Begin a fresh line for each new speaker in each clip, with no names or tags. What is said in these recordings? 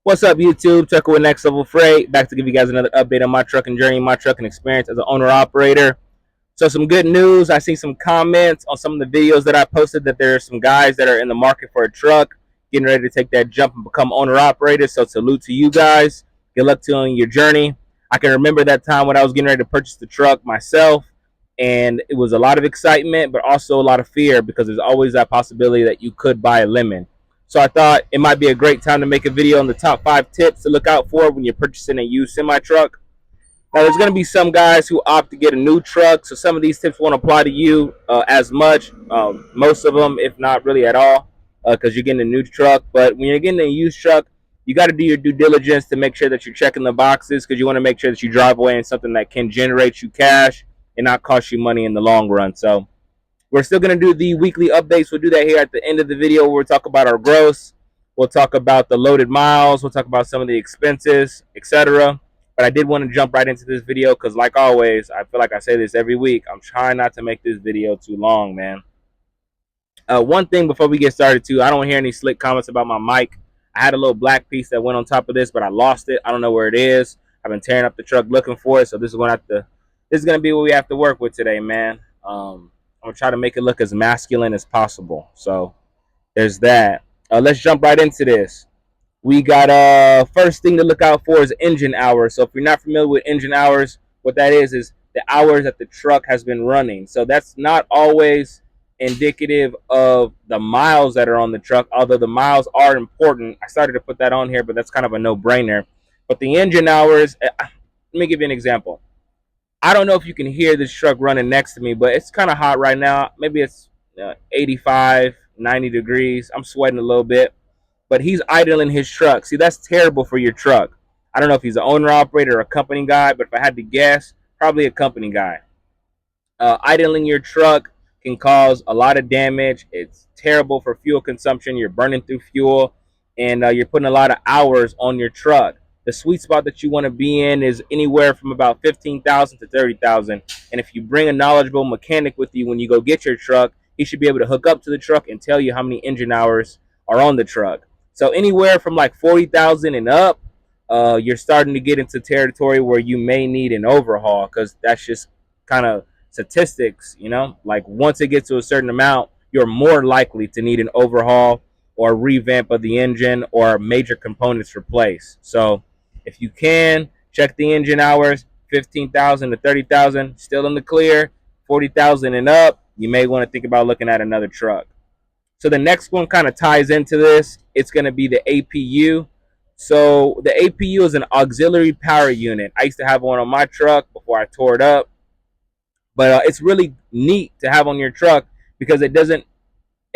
What's up, YouTube? Tucker with Next Level Freight, back to give you guys another update on my trucking journey, my trucking experience as an owner-operator. So some good news. I see some comments on some of the videos that I posted that there are some guys that are in the market for a truck, getting ready to take that jump and become owner-operators. So salute to you guys. Good luck to you on your journey. I can remember that time when I was getting ready to purchase the truck myself, and it was a lot of excitement, but also a lot of fear because there's always that possibility that you could buy a lemon. So I thought it might be a great time to make a video on the top 5 tips to look out for when you're purchasing a used semi truck. Now, there's going to be some guys who opt to get a new truck, so some of these tips won't apply to you as much. Most of them, if not really at all, because you're getting a new truck. But when you're getting a used truck, you got to do your due diligence to make sure that you're checking the boxes, because you want to make sure that you drive away in something that can generate you cash and not cost you money in the long run. So we're still going to do the weekly updates. We'll do that here at the end of the video. We'll talk about our gross. We'll talk about the loaded miles. We'll talk about some of the expenses, etc. But I did want to jump right into this video because, like always, I feel like I say this every week. I'm trying not to make this video too long, man. One thing before we get started, too, I don't hear any slick comments about my mic. I had a little black piece that went on top of this, but I lost it. I don't know where it is. I've been tearing up the truck looking for it, so this is going to have to. This is going to be what we have to work with today, man. I'm gonna try to make it look as masculine as possible. So there's that. Let's jump right into this. We got first thing to look out for is engine hours. So if you're not familiar with engine hours, what that is the hours that the truck has been running. So that's not always indicative of the miles that are on the truck, although the miles are important. I started to put that on here, but that's kind of a no-brainer. But the engine hours, let me give you an example. I don't know if you can hear this truck running next to me, but it's kind of hot right now. Maybe it's 85, 90 degrees. I'm sweating a little bit, but he's idling his truck. See, that's terrible for your truck. I don't know if he's an owner operator or a company guy, but if I had to guess, probably a company guy. Idling your truck can cause a lot of damage. It's terrible for fuel consumption. You're burning through fuel, and you're putting a lot of hours on your truck. The sweet spot that you want to be in is anywhere from about 15,000 to 30,000. And if you bring a knowledgeable mechanic with you when you go get your truck, he should be able to hook up to the truck and tell you how many engine hours are on the truck. So anywhere from like 40,000 and up, you're starting to get into territory where you may need an overhaul, because that's just kind of statistics, like once it gets to a certain amount, you're more likely to need an overhaul or revamp of the engine or major components replaced. So if you can, check the engine hours. 15,000 to 30,000, still in the clear. 40,000 and up, you may want to think about looking at another truck. So the next one kind of ties into this. It's going to be the APU. So the APU is an auxiliary power unit. I used to have one on my truck before I tore it up, but it's really neat to have on your truck because it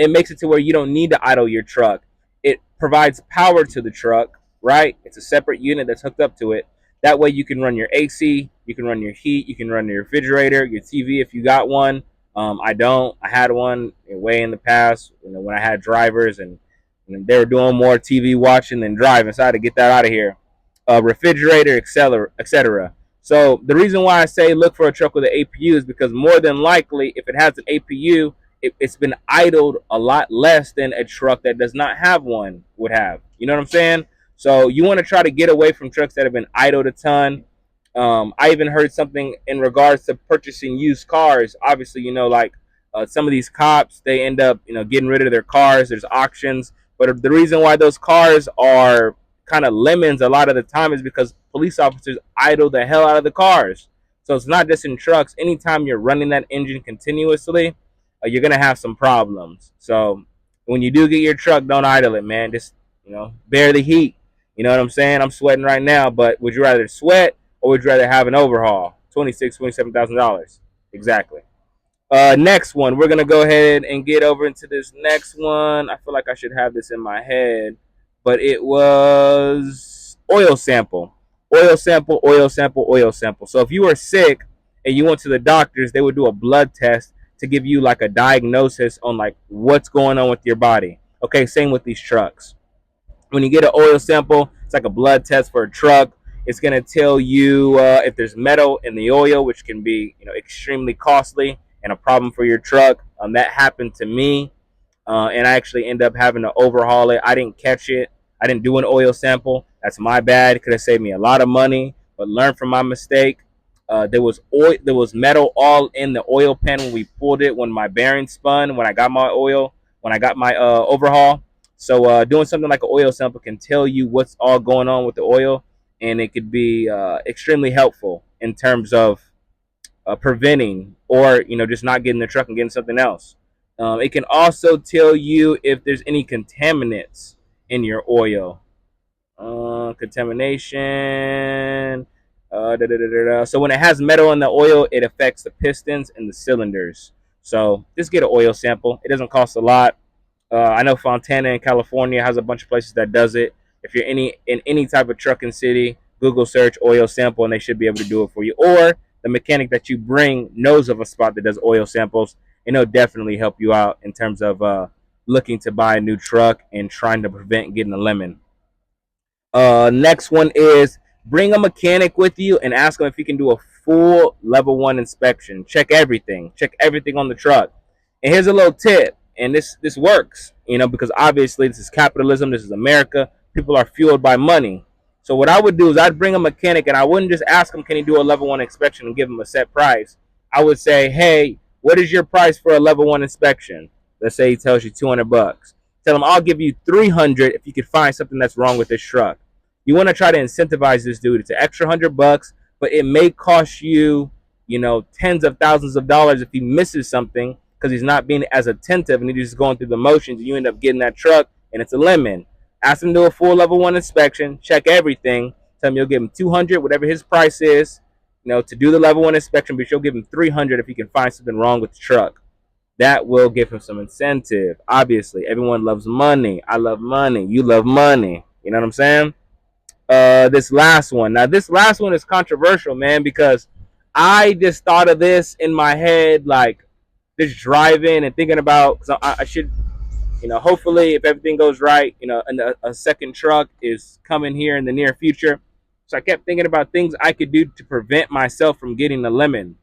makes it to where you don't need to idle your truck. It provides power to the truck, right? It's a separate unit that's hooked up to it. That way you can run your AC, you can run your heat, you can run your refrigerator, your TV if you got one. I don't. I had one way in the past, when I had drivers and they were doing more TV watching than driving, so I had to get that out of here. Refrigerator, etc., etc. So the reason why I say look for a truck with an APU is because more than likely, if it has an APU, it's been idled a lot less than a truck that does not have one would have. You know what I'm saying? So you want to try to get away from trucks that have been idled a ton. I even heard something in regards to purchasing used cars. Obviously, like some of these cops, they end up, getting rid of their cars. There's auctions, but the reason why those cars are kind of lemons a lot of the time is because police officers idle the hell out of the cars. So it's not just in trucks. Anytime you're running that engine continuously, you're gonna have some problems. So when you do get your truck, don't idle it, man. Just bear the heat. You know what I'm saying? I'm sweating right now, but would you rather sweat or would you rather have an overhaul? $27,000. Exactly. Next one, we're gonna go ahead and get over into this next one. I feel like I should have this in my head, but it was oil sample, oil sample, oil sample, oil sample. So if you were sick and you went to the doctors, they would do a blood test to give you like a diagnosis on like what's going on with your body. Okay, same with these trucks. When you get an oil sample, it's like a blood test for a truck. It's gonna tell you if there's metal in the oil, which can be extremely costly and a problem for your truck. That happened to me, and I actually ended up having to overhaul it. I didn't catch it. I didn't do an oil sample. That's my bad. It could have saved me a lot of money, but learn from my mistake. There was oil, there was metal all in the oil pan when we pulled it, when my bearing spun, when I got my oil, when I got my overhaul. So doing something like an oil sample can tell you what's all going on with the oil, and it could be extremely helpful in terms of preventing, or just not getting the truck and getting something else. It can also tell you if there's any contaminants in your oil. Contamination. So when it has metal in the oil, it affects the pistons and the cylinders. So just get an oil sample. It doesn't cost a lot. I know Fontana in California has a bunch of places that does it. If you're in any type of trucking city, Google search oil sample, and they should be able to do it for you. Or the mechanic that you bring knows of a spot that does oil samples, and it'll definitely help you out in terms of looking to buy a new truck and trying to prevent getting a lemon. Next one is bring a mechanic with you and ask him if he can do a full level 1 inspection. Check everything. Check everything on the truck. And here's a little tip, and this works, because obviously this is capitalism. This is America. People are fueled by money. So what I would do is I'd bring a mechanic, and I wouldn't just ask him, can he do a level 1 inspection and give him a set price. I would say, hey, what is your price for a level 1 inspection? Let's say he tells you $200. Tell him I'll give you $300 if you could find something that's wrong with this truck. You want to try to incentivize this dude. It's an extra $100, but it may cost you, tens of thousands of dollars if he misses something because he's not being as attentive and he's just going through the motions. And you end up getting that truck and it's a lemon. Ask him to do a full level 1 inspection. Check everything. Tell him you'll give him $200, whatever his price is, to do the level 1 inspection. But you'll give him $300 if he can find something wrong with the truck. That will give him some incentive. Obviously, everyone loves money. I love money. You love money. You know what I'm saying? This last one. Now, this last one is controversial, man, because I just thought of this in my head, like just driving and thinking about, because I should, hopefully, if everything goes right, a second truck is coming here in the near future. So I kept thinking about things I could do to prevent myself from getting a lemon.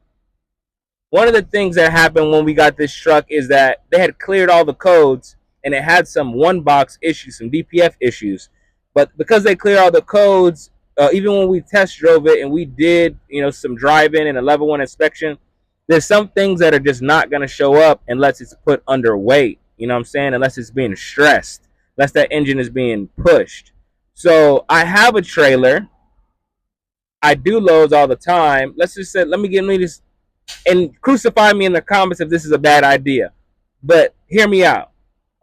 One of the things that happened when we got this truck is that they had cleared all the codes and it had some one box issues, some DPF issues. But because they cleared all the codes, even when we test drove it and we did, some driving and a level 1 inspection, there's some things that are just not going to show up unless it's put under weight. You know what I'm saying? Unless it's being stressed, unless that engine is being pushed. So I have a trailer. I do loads all the time. Let's just say, let me just, and crucify me in the comments if this is a bad idea. But hear me out.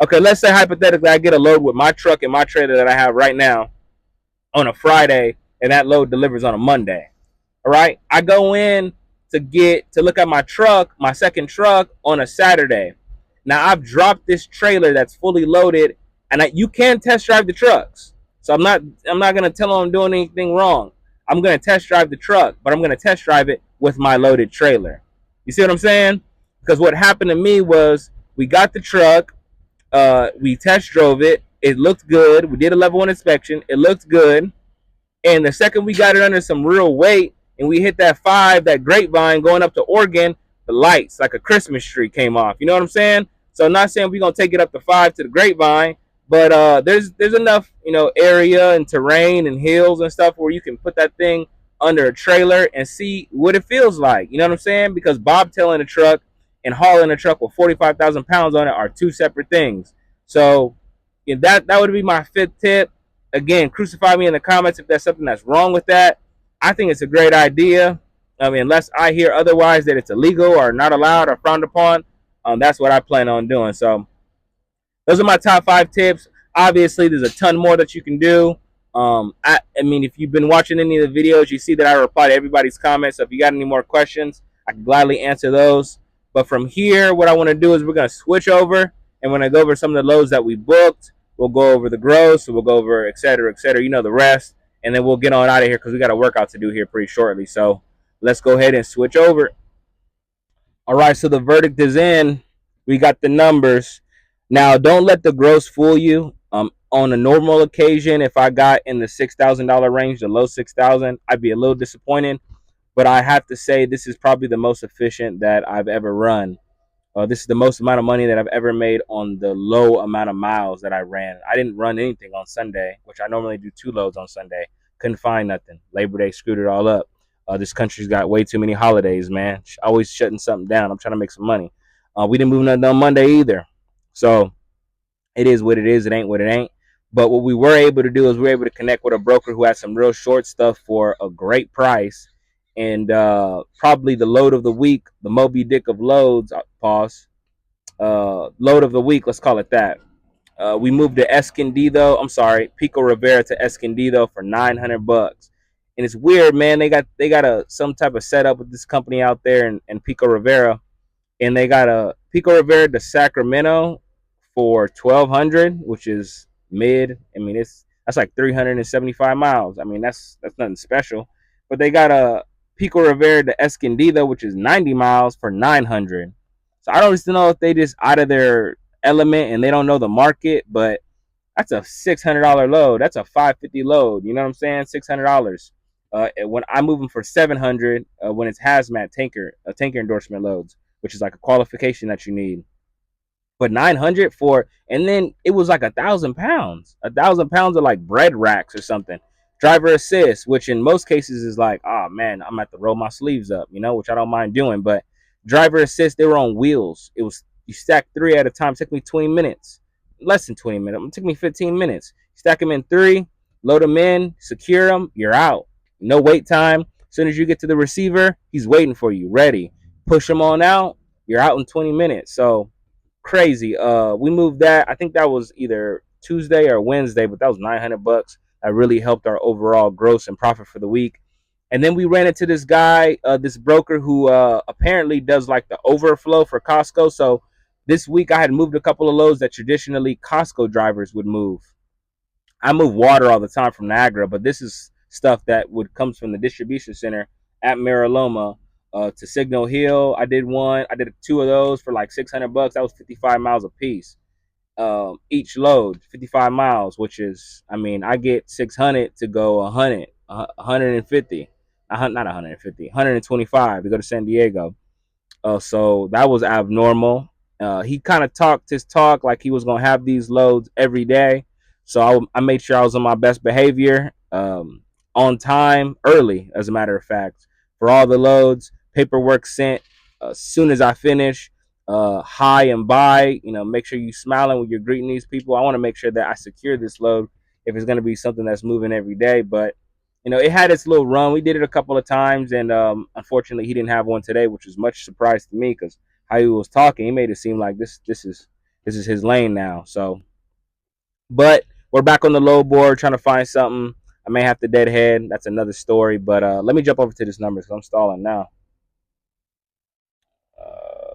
Okay, let's say hypothetically I get a load with my truck and my trailer that I have right now on a Friday, and that load delivers on a Monday. All right, I go in to look at my truck, my second truck, on a Saturday. Now I've dropped this trailer that's fully loaded, and you can test drive the trucks. So I'm not gonna tell them I'm doing anything wrong. I'm gonna test drive the truck, but I'm gonna test drive it with my loaded trailer. You see what I'm saying? Because what happened to me was we got the truck, we test drove it, it looked good. We did a level 1 inspection, it looked good. And the second we got it under some real weight and we hit that 5, that grapevine going up to Oregon, the lights like a Christmas tree came off. You know what I'm saying? So I'm not saying we're gonna take it up to 5 to the grapevine, but there's enough area and terrain and hills and stuff where you can put that thing under a trailer and see what it feels like. You know what I'm saying? Because bobtailing a truck and hauling a truck with 45,000 pounds on it are two separate things. So that would be my 5th tip. Again, crucify me in the comments if there's something that's wrong with that. I think it's a great idea. I mean, unless I hear otherwise that it's illegal or not allowed or frowned upon, that's what I plan on doing. So those are my top 5 tips. Obviously, there's a ton more that you can do. I mean, if you've been watching any of the videos, you see that I reply to everybody's comments. So if you got any more questions, I can gladly answer those. But from here, what I want to do is we're going to switch over, and when I go over some of the loads that we booked, we'll go over the gross, so we'll go over et cetera, the rest, and then we'll get on out of here because we got a workout to do here pretty shortly. So let's go ahead and switch over. All right, so the verdict is in. We got the numbers. Now, don't let the gross fool you. On a normal occasion, if I got in the $6,000 range, the low 6,000, I'd be a little disappointed. But I have to say this is probably the most efficient that I've ever run. This is the most amount of money that I've ever made on the low amount of miles that I ran. I didn't run anything on Sunday, which I normally do 2 loads on Sunday. Couldn't find nothing. Labor Day screwed it all up. This country's got way too many holidays, man. Always shutting something down. I'm trying to make some money. We didn't move nothing on Monday either. So it is what it is. It ain't what it ain't. But what we were able to do is we were able to connect with a broker who had some real short stuff for a great price. And probably the load of the week, the Moby Dick of loads, pause, load of the week, let's call it that. We moved to Escondido. I'm sorry, Pico Rivera to Escondido for $900. And it's weird, man. They got some type of setup with this company out there in Pico Rivera, and they got a Pico Rivera to Sacramento for 1,200, which is mid. I mean, that's like 375 miles. I mean, that's nothing special. But they got a Pico Rivera to Escondido, which is 90 miles for 900. So I don't just know if they just out of their element and they don't know the market, but that's a $600 load. That's a 550 load. You know what I'm saying? $600. When I move them for 700, when it's hazmat tanker endorsement loads, which is like a qualification that you need. But 900 for, and then it was like 1,000 pounds, 1,000 pounds of like bread racks or something. Driver assist, which in most cases is like, oh man, I'm at to roll my sleeves up, which I don't mind doing. But driver assist, they were on wheels. It was, you stack 3 at a time. It took me 20 minutes, less than 20 minutes. It took me 15 minutes. Stack them in 3, load them in, secure them, you're out. No wait time. As soon as you get to the receiver, he's waiting for you, ready. Push them on out, you're out in 20 minutes. So crazy. We moved that. I think that was either Tuesday or Wednesday, but that was $900. That really helped our overall gross and profit for the week. And then we ran into this guy, this broker who apparently does like the overflow for Costco. So this week I had moved a couple of loads that traditionally Costco drivers would move. I move water all the time from Niagara, but this is stuff that would comes from the distribution center at Mariloma to Signal Hill. I did one. I did 2 of those for like $600. That was 55 miles a piece. Each load, 55 miles, which is, I mean, I get 600 to go 100, 150, not 150, 125 to go to San Diego. So that was abnormal. He kind of talked his talk like he was gonna have these loads every day. So I made sure I was on my best behavior, on time, early, as a matter of fact, for all the loads. Paperwork sent as soon as I finish. Hi and bye. Make sure you smiling when you're greeting these people. I want to make sure that I secure this load if it's gonna be something that's moving every day. But it had its little run. We did it a couple of times, and unfortunately, he didn't have one today, which was much surprise to me because how he was talking, he made it seem like this is his lane now. So, but we're back on the low board trying to find something. I may have to deadhead. That's another story. But let me jump over to this number because I'm stalling now.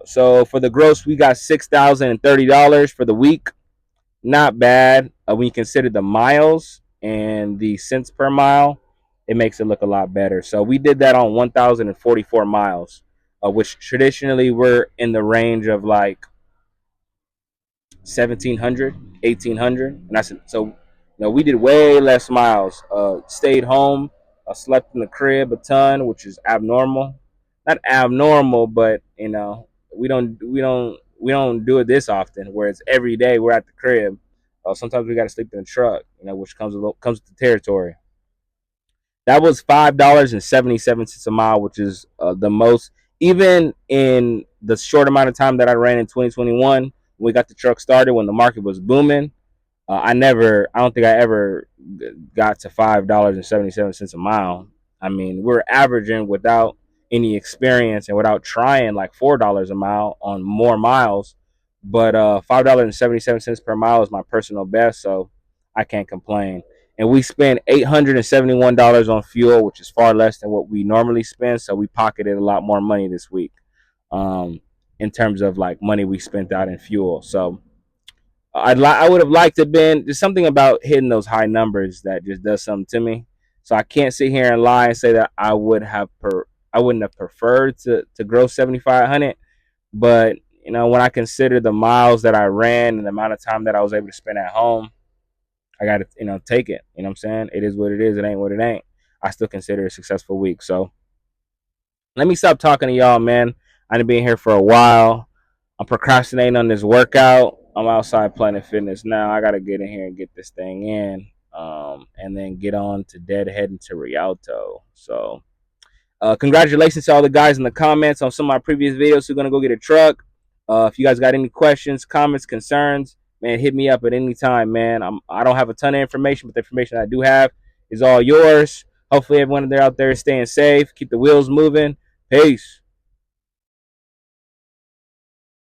So for the gross, we got $6,030 for the week. Not bad when you consider the miles and the cents per mile. It makes it look a lot better. So we did that on 1,044 miles, which traditionally we're in the range of like 1,700, 1,800, and that's so. We did way less miles. Stayed home, slept in the crib a ton, which is abnormal. Not abnormal, but we don't do it this often. Where it's every day we're at the crib. Sometimes we got to sleep in the truck, which comes with the territory. That was $5.77 a mile, which is the most. Even in the short amount of time that I ran in 2021, when we got the truck started, when the market was booming, I don't think I ever got to $5.77 a mile. I mean, we're averaging without any experience and without trying like $4 a mile on more miles. But $5.77 per mile is my personal best, so I can't complain. And we spent $871 on fuel, which is far less than what we normally spend. So we pocketed a lot more money this week, um, in terms of like money we spent out in fuel. So I would have liked to been. There's something about hitting those high numbers that just does something to me. So I can't sit here and lie and say that I wouldn't have preferred to grow 7,500. But when I consider the miles that I ran and the amount of time that I was able to spend at home, I got to take it. You know what I'm saying? It is what it is. It ain't what it ain't. I still consider it a successful week. So let me stop talking to y'all, man. I've been here for a while. I'm procrastinating on this workout. I'm outside Planet Fitness now. I gotta get in here and get this thing in, and then get on to heading to Rialto. So, congratulations to all the guys in the comments on some of my previous videos who are gonna go get a truck. If you guys got any questions, comments, concerns, man, hit me up at any time, man. I don't have a ton of information, but the information I do have is all yours. Hopefully, everyone out there is staying safe. Keep the wheels moving. Peace.